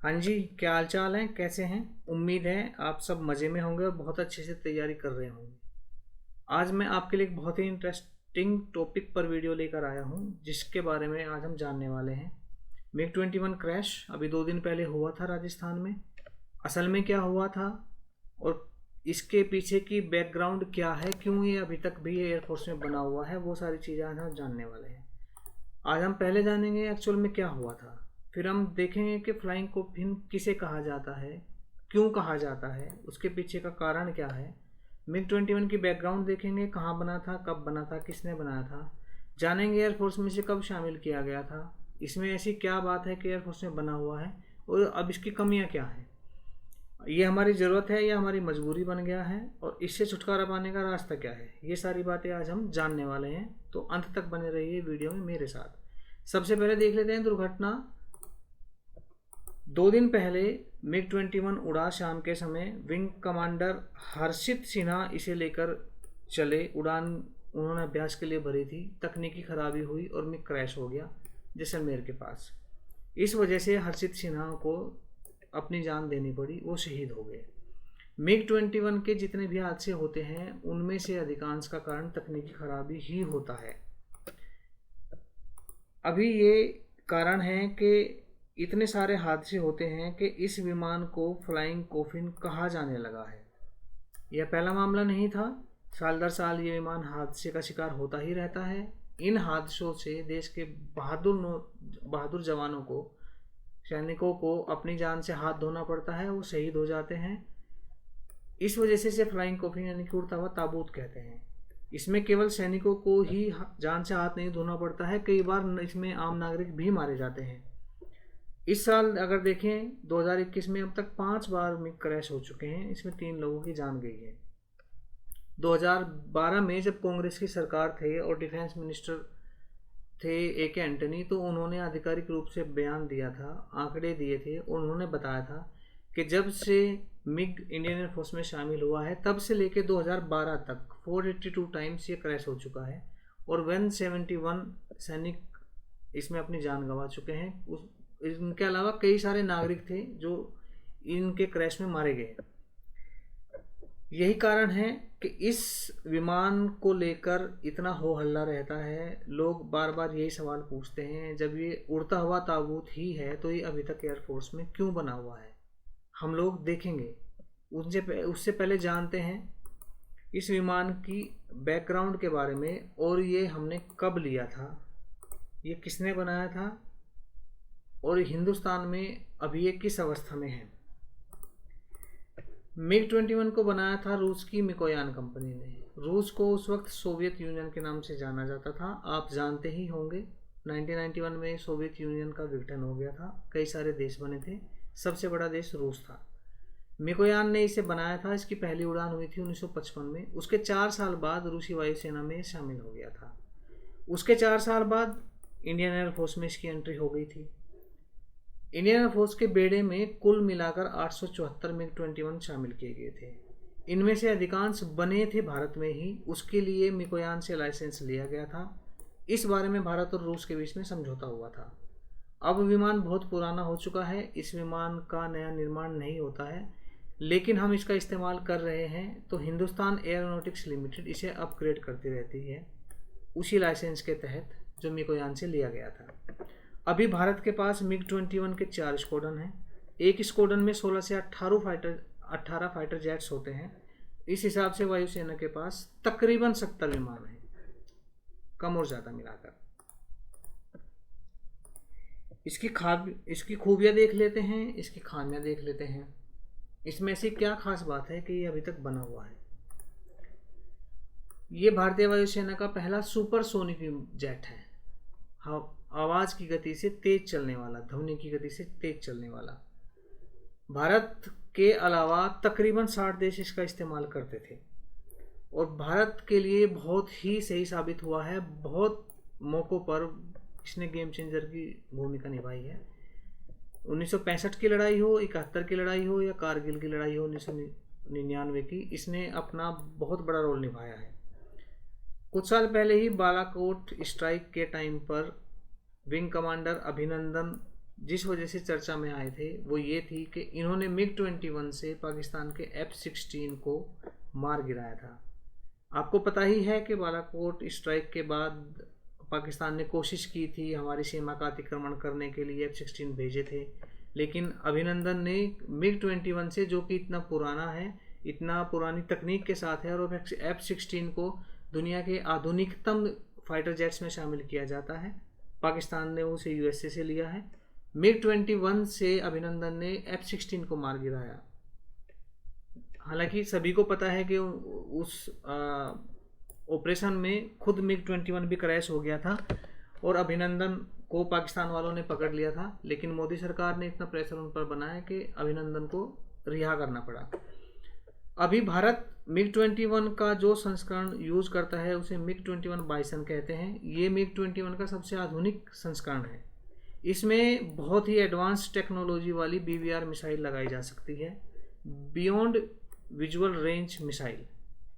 हाँ जी, क्या हाल चाल है? कैसे हैं? उम्मीद है आप सब मज़े में होंगे और बहुत अच्छे से तैयारी कर रहे होंगे। आज मैं आपके लिए एक बहुत ही इंटरेस्टिंग टॉपिक पर वीडियो लेकर आया हूँ, जिसके बारे में आज हम जानने वाले हैं। मिग 21 क्रैश अभी 2 दिन पहले हुआ था राजस्थान में। असल में क्या हुआ था और इसके पीछे की बैकग्राउंड क्या है, क्यों ये अभी तक भी एयरफोर्स में बना हुआ है, वो सारी चीज़ें आज हम जानने वाले हैं। आज हम पहले जानेंगे एक्चुअल में क्या हुआ था। फिर हम देखेंगे कि फ्लाइंग कॉफिन किसे कहा जाता है, क्यों कहा जाता है, उसके पीछे का कारण क्या है। मिग 21 की बैकग्राउंड देखेंगे, कहाँ बना था, कब बना था, किसने बनाया था। जानेंगे एयरफोर्स में से कब शामिल किया गया था, इसमें ऐसी क्या बात है कि एयरफोर्स में बना हुआ है और अब इसकी कमियाँ क्या हैं। ये हमारी ज़रूरत है या हमारी मजबूरी बन गया है, और इससे छुटकारा पाने का रास्ता क्या है, ये सारी बातें आज हम जानने वाले हैं। तो अंत तक बने रहिए वीडियो में मेरे साथ। सबसे पहले देख लेते हैं दुर्घटना। 2 दिन पहले मिग 21 उड़ा। शाम के समय विंग कमांडर हर्षित सिन्हा इसे लेकर चले। उड़ान उन्होंने अभ्यास के लिए भरी थी, तकनीकी खराबी हुई और मिग क्रैश हो गया जैसलमेर के पास। इस वजह से हर्षित सिन्हा को अपनी जान देनी पड़ी, वो शहीद हो गए। मिग 21 के जितने भी हादसे होते हैं उनमें से अधिकांश का कारण तकनीकी खराबी ही होता है। अभी ये कारण है कि इतने सारे हादसे होते हैं कि इस विमान को फ्लाइंग कॉफिन कहा जाने लगा है। यह पहला मामला नहीं था। साल दर साल ये विमान हादसे का शिकार होता ही रहता है। इन हादसों से देश के बहादुर जवानों को, सैनिकों को अपनी जान से हाथ धोना पड़ता है, वो शहीद हो जाते हैं। इस वजह से इसे फ्लाइंग कॉफिन यानी कि उड़ता हुआ ताबूत कहते हैं। इसमें केवल सैनिकों को ही जान से हाथ नहीं धोना पड़ता है, कई बार इसमें आम नागरिक भी मारे जाते हैं। इस साल अगर देखें 2021 में अब तक 5 बार मिग क्रैश हो चुके हैं, इसमें 3 लोगों की जान गई है। 2012 में जब कांग्रेस की सरकार थे और डिफेंस मिनिस्टर थे AK एंटनी, तो उन्होंने आधिकारिक रूप से बयान दिया था, आंकड़े दिए थे। उन्होंने बताया था कि जब से मिग इंडियन एयरफोर्स में शामिल हुआ है तब से लेकर 2012 तक 482 टाइम्स ये क्रैश हो चुका है और 171 सैनिक इसमें अपनी जान गंवा चुके हैं। इनके अलावा कई सारे नागरिक थे जो इनके क्रैश में मारे गए। यही कारण है कि इस विमान को लेकर इतना हो हल्ला रहता है। लोग बार बार यही सवाल पूछते हैं, जब ये उड़ता हुआ ताबूत ही है तो ये अभी तक एयरफोर्स में क्यों बना हुआ है। हम लोग देखेंगे। उससे पहले जानते हैं इस विमान की बैकग्राउंड के बारे में, और ये हमने कब लिया था, ये किसने बनाया था, और हिंदुस्तान में अभी ये किस अवस्था में है। मिग 21 को बनाया था रूस की मिकोयान कंपनी ने। रूस को उस वक्त सोवियत यूनियन के नाम से जाना जाता था, आप जानते ही होंगे। 1991 में सोवियत यूनियन का विघटन हो गया था, कई सारे देश बने थे, सबसे बड़ा देश रूस था। मिकोयान ने इसे बनाया था। इसकी पहली उड़ान हुई थी 1955 में। उसके 4 साल बाद रूसी वायुसेना में शामिल हो गया था। उसके 4 साल बाद इंडियन एयरफोर्स में इसकी एंट्री हो गई थी। इंडियन एयरफोर्स के बेड़े में कुल मिलाकर 874 मिग 21 शामिल किए गए थे। इनमें से अधिकांश बने थे भारत में ही, उसके लिए मिकोयान से लाइसेंस लिया गया था। इस बारे में भारत और रूस के बीच में समझौता हुआ था। अब विमान बहुत पुराना हो चुका है, इस विमान का नया निर्माण नहीं होता है, लेकिन हम इसका इस्तेमाल कर रहे हैं, तो हिंदुस्तान एयरोनॉटिक्स लिमिटेड इसे अपग्रेड करती रहती है उसी लाइसेंस के तहत जो मिकोयान से लिया गया था। अभी भारत के पास मिग 21 के 4 स्क्वाड्रन हैं। एक स्क्वाड्रन में 16 से 18 फाइटर जेट्स होते हैं। इस हिसाब से वायुसेना के पास तकरीबन 70 विमान हैं, कम और ज़्यादा मिलाकर। इसकी खूबियाँ देख लेते हैं, इसकी खामियाँ देख लेते हैं। इसमें से क्या खास बात है कि ये अभी तक बना हुआ है। ये भारतीय वायुसेना का पहला सुपरसोनिक जेट है। आवाज़ की गति से तेज चलने वाला, ध्वनि की गति से तेज चलने वाला। भारत के अलावा तकरीबन 60 देश इसका इस्तेमाल करते थे और भारत के लिए बहुत ही सही साबित हुआ है। बहुत मौक़ों पर इसने गेम चेंजर की भूमिका निभाई है। 1965 की लड़ाई हो, 71 की लड़ाई हो या कारगिल की लड़ाई हो 1999 की, इसने अपना बहुत बड़ा रोल निभाया है। कुछ साल पहले ही बालाकोट स्ट्राइक के टाइम पर विंग कमांडर अभिनंदन जिस वजह से चर्चा में आए थे वो ये थी कि इन्होंने MiG-21 से पाकिस्तान के F-16 को मार गिराया था। आपको पता ही है कि बालाकोट स्ट्राइक के बाद पाकिस्तान ने कोशिश की थी हमारी सीमा का अतिक्रमण करने के लिए, F-16 भेजे थे, लेकिन अभिनंदन ने MiG-21 से, जो कि इतना पुराना है, इतना पुरानी तकनीक के साथ है, और F-16 को दुनिया के आधुनिकतम फाइटर जेट्स में शामिल किया जाता है, पाकिस्तान ने उसे USA से लिया है। MiG-21 से अभिनंदन ने F-16 को मार गिराया। हालांकि सभी को पता है कि उस ऑपरेशन में खुद MiG-21 भी क्रैश हो गया था और अभिनंदन को पाकिस्तान वालों ने पकड़ लिया था, लेकिन मोदी सरकार ने इतना प्रेशर उन पर बनाया कि अभिनंदन को रिहा करना पड़ा। अभी भारत MiG-21 का जो संस्करण यूज करता है उसे MiG-21 बाइसन कहते हैं। ये MiG-21 का सबसे आधुनिक संस्करण है। इसमें बहुत ही एडवांस टेक्नोलॉजी वाली BVR मिसाइल लगाई जा सकती है, beyond visual range missile.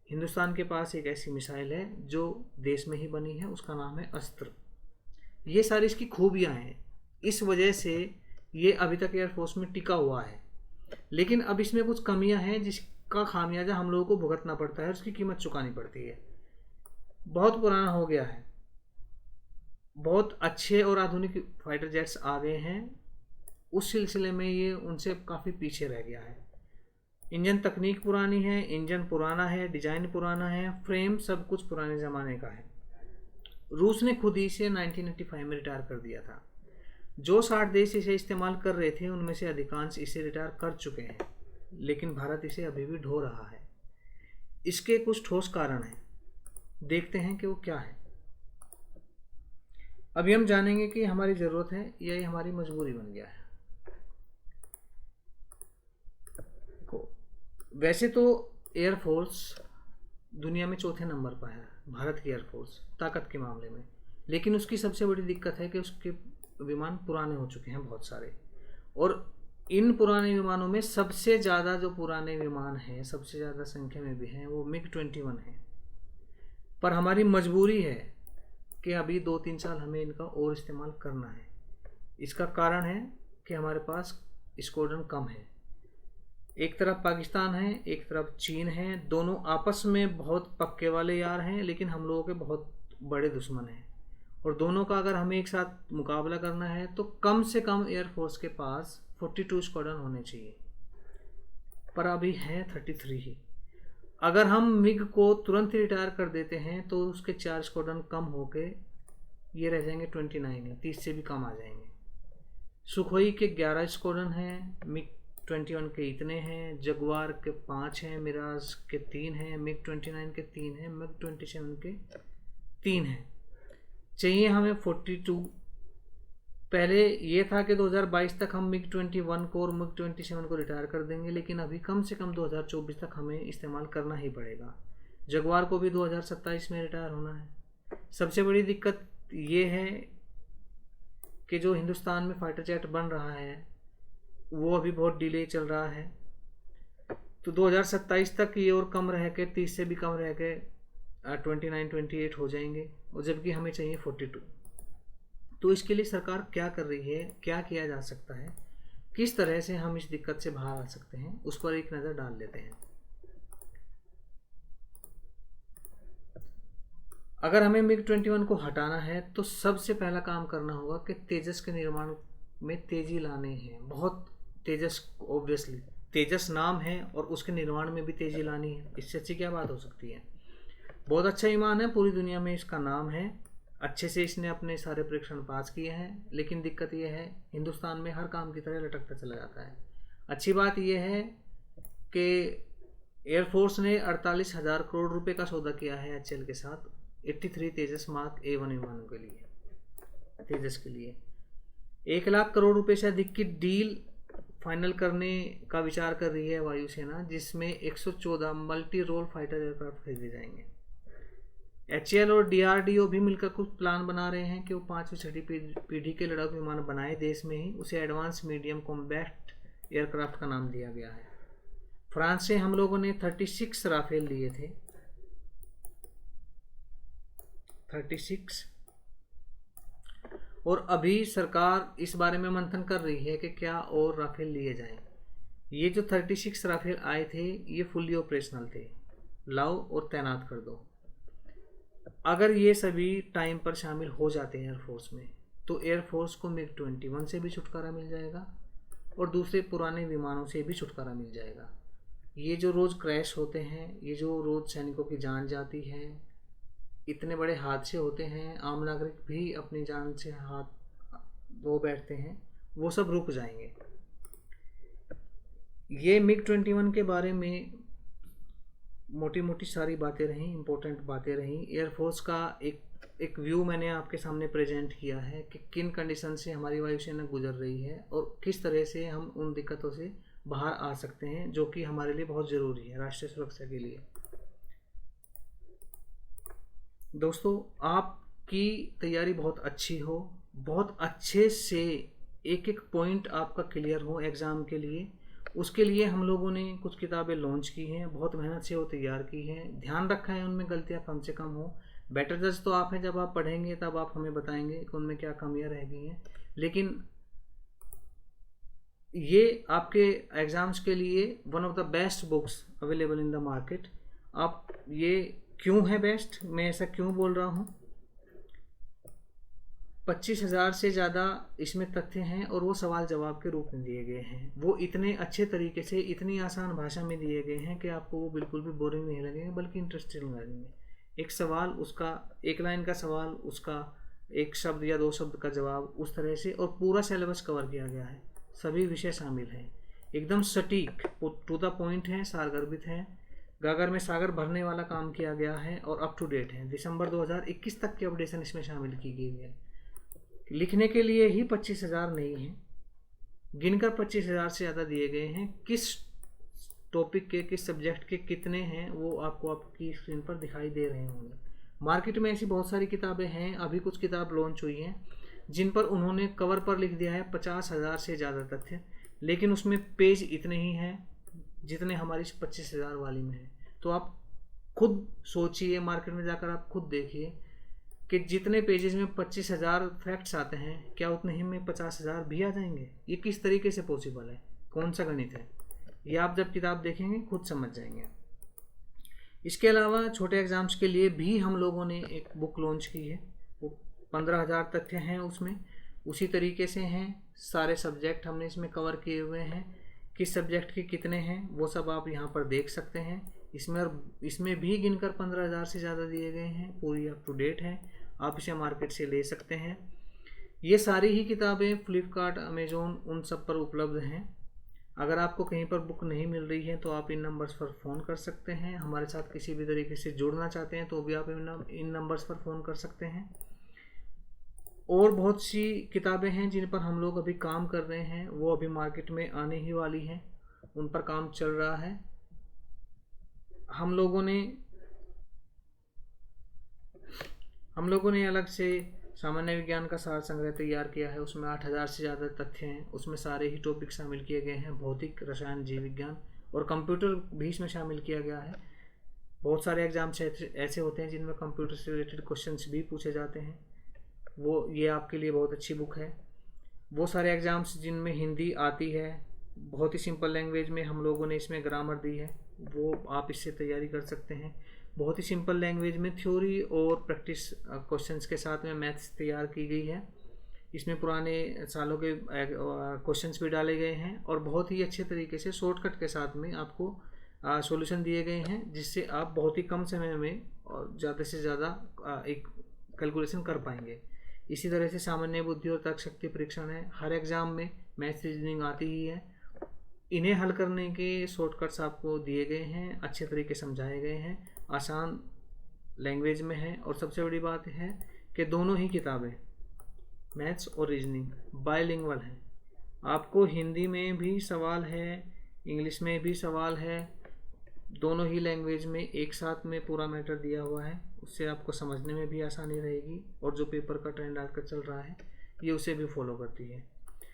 Hindustan के पास एक ऐसी मिसाइल है जो देश में ही बनी है, उसका नाम है अस्त्र। ये सारी इसकी खूबियां हैं, इस वजह से ये अभी तक एयरफोर्स में टिका हुआ है। लेकिन अब इसमें कुछ कमियां हैं जिसका खामियाजा हम लोगों को भुगतना पड़ता है, उसकी कीमत चुकानी पड़ती है। बहुत पुराना हो गया है, बहुत अच्छे और आधुनिक फाइटर जेट्स आ गए हैं, उस सिलसिले में ये उनसे काफ़ी पीछे रह गया है। इंजन तकनीक पुरानी है, इंजन पुराना है, डिजाइन पुराना है, फ्रेम सब कुछ पुराने ज़माने का है। रूस ने खुद ही इसे 1985 में रिटायर कर दिया था। जो 60 देश इसे इस्तेमाल कर रहे थे उनमें से अधिकांश इसे रिटायर कर चुके हैं, लेकिन भारत इसे अभी भी ढो रहा है। इसके कुछ ठोस कारण हैं, देखते हैं कि वो क्या है। अभी हम जानेंगे कि हमारी ज़रूरत है या ये हमारी मजबूरी बन गया है। वैसे तो एयरफोर्स दुनिया में चौथे नंबर पर है, भारत की एयरफोर्स ताकत के मामले में, लेकिन उसकी सबसे बड़ी दिक्कत है कि उसके विमान पुराने हो चुके हैं बहुत सारे, और इन पुराने विमानों में सबसे ज़्यादा जो पुराने विमान हैं, सबसे ज़्यादा संख्या में भी हैं, वो MiG-21 है। पर हमारी मजबूरी है कि अभी 2-3 साल हमें इनका और इस्तेमाल करना है। इसका कारण है कि हमारे पास स्क्वाड्रन कम है। एक तरफ पाकिस्तान है, एक तरफ चीन है, दोनों आपस में बहुत पक्के वाले यार हैं, लेकिन हम लोगों के बहुत बड़े दुश्मन हैं, और दोनों का अगर हमें एक साथ मुकाबला करना है तो कम से कम एयरफोर्स के पास 42 स्क्वाड्रन होने चाहिए, पर अभी हैं 33 ही। अगर हम मिग को तुरंत ही रिटायर कर देते हैं तो उसके 4 स्क्वाड्रन कम होके ये रह जाएंगे 29 ही, 30 से भी कम आ जाएंगे। सुखोई के 11 स्क्वाड्रन हैं, MiG-21 के इतने हैं, जगुआर के 5 हैं, मिराज के 3 हैं, MiG-29 के 3 हैं, MiG-27 के 3 हैं। चाहिए हमें 42। पहले ये था कि 2022 तक हम MiG-21 को और MiG-27 को रिटायर कर देंगे, लेकिन अभी कम से कम 2024 तक हमें इस्तेमाल करना ही पड़ेगा। जगुआर को भी 2027 में रिटायर होना है। सबसे बड़ी दिक्कत ये है कि जो हिंदुस्तान में फाइटर जेट बन रहा है वो अभी बहुत डिले चल रहा है, तो 2027 तक ये और कम रह के 30 से भी कम रह के 29-28 हो जाएंगे, और जबकि हमें चाहिए 42। तो इसके लिए सरकार क्या कर रही है, क्या किया जा सकता है, किस तरह से हम इस दिक्कत से बाहर आ सकते हैं, उस पर एक नज़र डाल लेते हैं। अगर हमें MiG-21 को हटाना है तो सबसे पहला काम करना होगा कि तेजस के निर्माण में तेज़ी लाने हैं। बहुत तेजस, ऑब्वियसली तेजस नाम है और उसके निर्माण में भी तेज़ी लानी है, इससे अच्छी क्या बात हो सकती है। बहुत अच्छा विमान है, पूरी दुनिया में इसका नाम है, अच्छे से इसने अपने सारे परीक्षण पास किए हैं, लेकिन दिक्कत यह है हिंदुस्तान में हर काम की तरह लटकता चला जाता है। अच्छी बात यह है कि एयरफोर्स ने 48,000 करोड़ रुपए का सौदा किया है HAL के साथ 83 तेजस मार्क A1 विमानों के लिए, तेजस के लिए 1 लाख करोड़ रुपए से अधिक की डील फाइनल करने का विचार कर रही है वायुसेना, जिसमें 114 मल्टी रोल फाइटर एयरक्राफ्ट खरीदे जाएंगे। HAL और DRDO भी मिलकर कुछ प्लान बना रहे हैं कि वो 5वीं छठी पीढ़ी के लड़ाकू विमान बनाए देश में ही। उसे एडवांस मीडियम कॉम्बैट एयरक्राफ्ट का नाम दिया गया है। फ्रांस से हम लोगों ने 36 राफेल लिए थे, 36, और अभी सरकार इस बारे में मंथन कर रही है कि क्या और राफेल लिए जाएं। ये जो 36 राफेल आए थे ये फुल्ली ऑपरेशनल थे, लाओ और तैनात कर दो। अगर ये सभी टाइम पर शामिल हो जाते हैं एयरफोर्स में तो एयरफोर्स को MiG-21 से भी छुटकारा मिल जाएगा और दूसरे पुराने विमानों से भी छुटकारा मिल जाएगा। ये जो रोज़ क्रैश होते हैं, ये जो रोज़ सैनिकों की जान जाती है, इतने बड़े हादसे होते हैं, आम नागरिक भी अपनी जान से हाथ धो बैठते हैं, वो सब रुक जाएंगे। ये MiG-21 के बारे में मोटी मोटी सारी बातें रहीं, इंपॉर्टेंट बातें रहीं। एयरफोर्स का एक व्यू मैंने आपके सामने प्रेजेंट किया है कि किन कंडीशन से हमारी वायुसेना गुजर रही है और किस तरह से हम उन दिक्कतों से बाहर आ सकते हैं, जो कि हमारे लिए बहुत ज़रूरी है राष्ट्रीय सुरक्षा के लिए। दोस्तों, आपकी तैयारी बहुत अच्छी हो, बहुत अच्छे से एक एक पॉइंट आपका क्लियर हो एग्ज़ाम के लिए, उसके लिए हम लोगों ने कुछ किताबें लॉन्च की हैं, बहुत मेहनत से वो तैयार की हैं, ध्यान रखा है उनमें गलतियां कम से कम हो। बेटर जज तो आप हैं, जब आप पढ़ेंगे तब आप हमें बताएंगे कि उनमें क्या कमियां रह गई हैं। लेकिन ये आपके एग्ज़ाम्स के लिए one of the best books available in the market. आप ये क्यों है बेस्ट, मैं ऐसा क्यों बोल रहा हूँ? 25,000 से ज़्यादा इसमें तथ्य हैं और वो सवाल जवाब के रूप में दिए गए हैं। वो इतने अच्छे तरीके से, इतनी आसान भाषा में दिए गए हैं कि आपको वो बिल्कुल भी बोरिंग नहीं लगेंगे, बल्कि इंटरेस्टिंग लगेंगे। एक सवाल, उसका एक लाइन का सवाल, उसका एक शब्द या दो शब्द का जवाब, उस तरह से, और पूरा सिलेबस कवर किया गया है, सभी विषय शामिल हैं, एकदम सटीक टू द पॉइंट है, सारगर्भित है, गागर में सागर भरने वाला काम किया गया है और अप टू डेट है। दिसंबर 2021 तक की अपडेशन इसमें शामिल की गई है। लिखने के लिए ही 25,000 नहीं है, गिनकर 25,000 से ज़्यादा दिए गए हैं। किस टॉपिक के, किस सब्जेक्ट के कितने हैं वो आपको आपकी स्क्रीन पर दिखाई दे रहे होंगे। मार्केट में ऐसी बहुत सारी किताबें हैं, अभी कुछ किताब लॉन्च हुई हैं जिन पर उन्होंने कवर पर लिख दिया है 50,000 से ज़्यादा तथ्य, लेकिन उसमें पेज इतने ही हैं जितने हमारी 25,000 वाली में है। तो आप खुद सोचिए, मार्केट में जाकर आप खुद देखिए कि जितने पेजेस में 25,000 फैक्ट्स आते हैं, क्या उतने ही में 50,000 भी आ जाएंगे? ये किस तरीके से पॉसिबल है, कौन सा गणित है? ये आप जब किताब देखेंगे खुद समझ जाएंगे। इसके अलावा छोटे एग्जाम्स के लिए भी हम लोगों ने एक बुक लॉन्च की है, वो 15,000 तथ्य हैं उसमें, उसी तरीके से हैं सारे सब्जेक्ट हमने इसमें कवर किए हुए हैं। किस सब्जेक्ट के कितने हैं वो सब आप यहाँ पर देख सकते हैं। इसमें भी गिनकर 15,000 से ज़्यादा दिए गए हैं, पूरी अप टू डेट है, आप इसे मार्केट से ले सकते हैं। ये सारी ही किताबें फ्लिपकार्ट, अमेज़ोन, उन सब पर उपलब्ध हैं। अगर आपको कहीं पर बुक नहीं मिल रही है तो आप इन नंबर्स पर फ़ोन कर सकते हैं। हमारे साथ किसी भी तरीके से जुड़ना चाहते हैं तो भी आप इन नंबर्स पर फ़ोन कर सकते हैं। और बहुत सी किताबें हैं जिन पर हम लोग अभी काम कर रहे हैं, वो अभी मार्केट में आने ही वाली हैं, उन पर काम चल रहा है। हम लोगों ने अलग से सामान्य विज्ञान का सार संग्रह तैयार किया है, उसमें 8,000 से ज़्यादा तथ्य हैं, उसमें सारे ही टॉपिक शामिल किए गए हैं, भौतिक, रसायन, जीव विज्ञान और कंप्यूटर भी इसमें शामिल किया गया है। बहुत सारे एग्जाम्स ऐसे होते हैं जिनमें कंप्यूटर से रिलेटेड क्वेश्चंस भी पूछे जाते हैं, ये आपके लिए बहुत अच्छी बुक है। वो सारे एग्ज़ाम्स जिनमें हिंदी आती है, बहुत ही सिंपल लैंग्वेज में हम लोगों ने इसमें ग्रामर दी है, वो आप इससे तैयारी कर सकते हैं। बहुत ही सिंपल लैंग्वेज में थ्योरी और प्रैक्टिस क्वेश्चंस के साथ में मैथ्स तैयार की गई है। इसमें पुराने सालों के क्वेश्चंस भी डाले गए हैं और बहुत ही अच्छे तरीके से शॉर्टकट के साथ में आपको सॉल्यूशन दिए गए हैं, जिससे आप बहुत ही कम समय में और ज़्यादा से ज़्यादा एक कैलकुलेशन कर पाएंगे। इसी तरह से सामान्य बुद्धि और तर्क शक्ति परीक्षण है, हर एग्ज़ाम में मैथ्स रीजनिंग आती ही है। इन्हें हल करने के शॉर्टकट्स आपको दिए गए हैं, अच्छे तरीके समझाए गए हैं, आसान लैंग्वेज में है। और सबसे बड़ी बात है कि दोनों ही किताबें मैथ्स और रीजनिंग बायलिंगुअल हैं। आपको हिंदी में भी सवाल है, इंग्लिश में भी सवाल है, दोनों ही लैंग्वेज में एक साथ में पूरा मैटर दिया हुआ है, उससे आपको समझने में भी आसानी रहेगी। और जो पेपर का ट्रेंड आजकल चल रहा है ये उसे भी फॉलो करती है।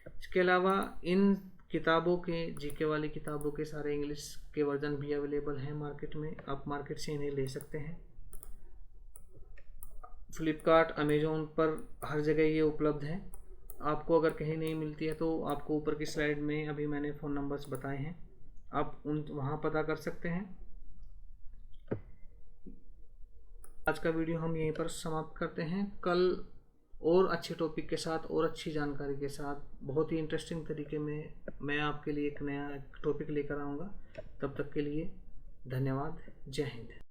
इसके अलावा इन किताबों के, जीके वाली किताबों के सारे इंग्लिश के वर्जन भी अवेलेबल हैं मार्केट में, आप मार्केट से इन्हें ले सकते हैं। फ्लिपकार्ट, अमेज़ोन पर हर जगह ये उपलब्ध है। आपको अगर कहीं नहीं मिलती है तो आपको ऊपर की स्लाइड में अभी मैंने फ़ोन नंबर्स बताए हैं, आप उन वहाँ पता कर सकते हैं। आज का वीडियो हम यहीं पर समाप्त करते हैं। कल और अच्छे टॉपिक के साथ और अच्छी जानकारी के साथ बहुत ही इंटरेस्टिंग तरीके में मैं आपके लिए एक नया टॉपिक लेकर आऊँगा। तब तक के लिए धन्यवाद। जय हिंद।